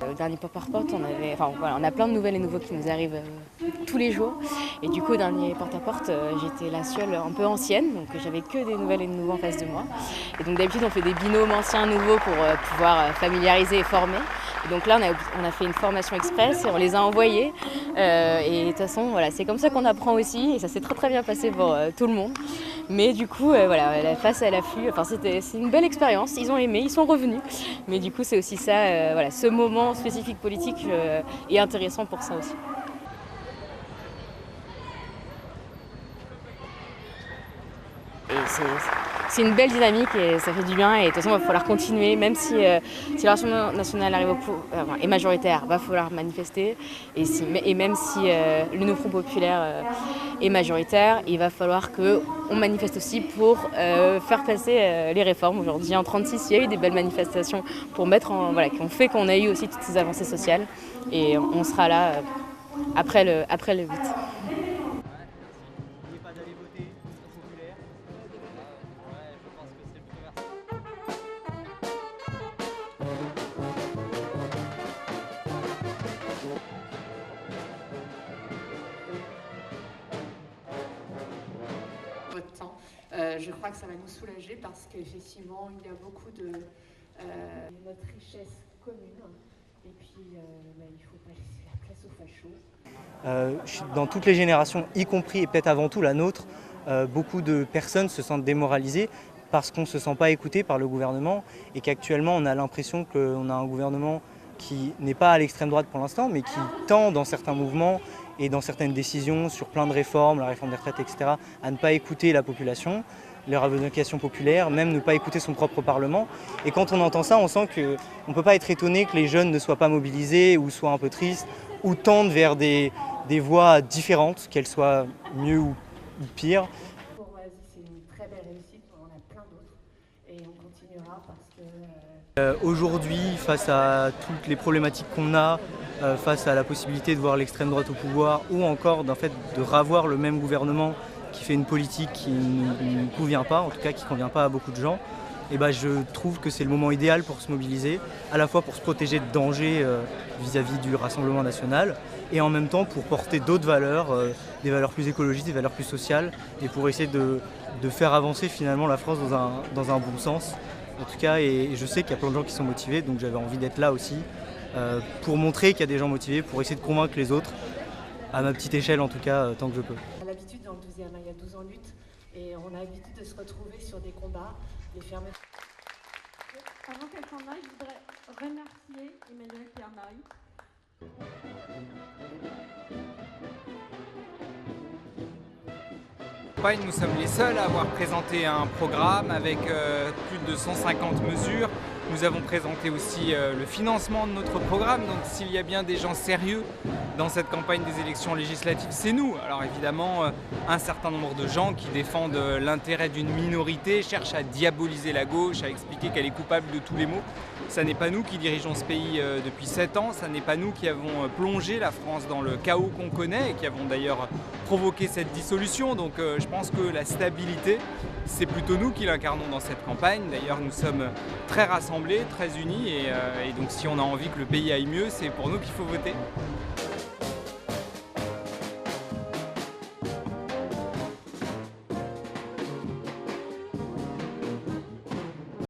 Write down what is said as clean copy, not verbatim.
Au dernier porte-à-porte, on a plein de nouvelles et nouveaux qui nous arrivent tous les jours. Et du coup, au dernier porte-à-porte, j'étais la seule un peu ancienne, donc j'avais que des nouvelles et nouveaux en face de moi. Et donc d'habitude, on fait des binômes anciens-nouveaux pour pouvoir familiariser et former. Et donc là, on a fait une formation express et on les a envoyés. Et de toute façon, voilà, c'est comme ça qu'on apprend aussi. Et ça s'est très très bien passé pour tout le monde. Mais du coup, voilà, face à l'afflux, c'est une belle expérience. Ils ont aimé, ils sont revenus. Mais du coup, c'est aussi ça, voilà, ce moment spécifique politique est intéressant pour ça aussi. Et c'est une belle dynamique et ça fait du bien. Et de toute façon, il va falloir continuer, même si le Rassemblement national arrive est majoritaire, il va falloir manifester. Et même si le Front populaire est majoritaire, il va falloir qu'on manifeste aussi pour faire passer les réformes. Aujourd'hui, en 1936, il y a eu des belles manifestations pour qui ont fait qu'on a eu aussi toutes ces avancées sociales. Et on sera là après le 8. Votre temps. Je crois que ça va nous soulager parce qu'effectivement, il y a beaucoup de notre richesse commune. Et puis, il ne faut pas laisser la place aux fachos. Dans toutes les générations, y compris et peut-être avant tout la nôtre, beaucoup de personnes se sentent démoralisées parce qu'on ne se sent pas écouté par le gouvernement et qu'actuellement on a l'impression qu'on a un gouvernement qui n'est pas à l'extrême droite pour l'instant, mais qui tend dans certains mouvements et dans certaines décisions sur plein de réformes, la réforme des retraites, etc., à ne pas écouter la population, les revendications populaires, même ne pas écouter son propre Parlement. Et quand on entend ça, on sent qu'on ne peut pas être étonné que les jeunes ne soient pas mobilisés ou soient un peu tristes ou tendent vers des voies différentes, qu'elles soient mieux ou pires. Pour Oasis, c'est une très belle réussite, on en a plein d'autres et on continuera parce que... Aujourd'hui, face à toutes les problématiques qu'on a, face à la possibilité de voir l'extrême droite au pouvoir ou encore de ravoir le même gouvernement qui fait une politique qui ne nous convient pas, en tout cas qui ne convient pas à beaucoup de gens, et je trouve que c'est le moment idéal pour se mobiliser, à la fois pour se protéger de dangers vis-à-vis du Rassemblement national et en même temps pour porter d'autres valeurs, des valeurs plus écologistes, des valeurs plus sociales et pour essayer de faire avancer finalement la France dans un bon sens. En tout cas, et je sais qu'il y a plein de gens qui sont motivés, donc j'avais envie d'être là aussi pour montrer qu'il y a des gens motivés, pour essayer de convaincre les autres, à ma petite échelle en tout cas, tant que je peux. On a l'habitude dans le 12e, il y a 12 ans de lutte, et on a l'habitude de se retrouver sur des combats, des fermetures. Avant qu'elle s'en aille, je voudrais remercier Emmanuel Pierre-Marie. Nous sommes les seuls à avoir présenté un programme avec plus de 150 mesures. Nous avons présenté aussi le financement de notre programme, donc s'il y a bien des gens sérieux dans cette campagne des élections législatives, c'est nous. Alors évidemment, un certain nombre de gens qui défendent l'intérêt d'une minorité cherchent à diaboliser la gauche, à expliquer qu'elle est coupable de tous les maux. Ça n'est pas nous qui dirigeons ce pays depuis 7 ans, ça n'est pas nous qui avons plongé la France dans le chaos qu'on connaît et qui avons d'ailleurs provoqué cette dissolution. Donc je pense que la stabilité, c'est plutôt nous qui l'incarnons dans cette campagne. D'ailleurs, nous sommes très rassemblés, très unis et donc si on a envie que le pays aille mieux, c'est pour nous qu'il faut voter.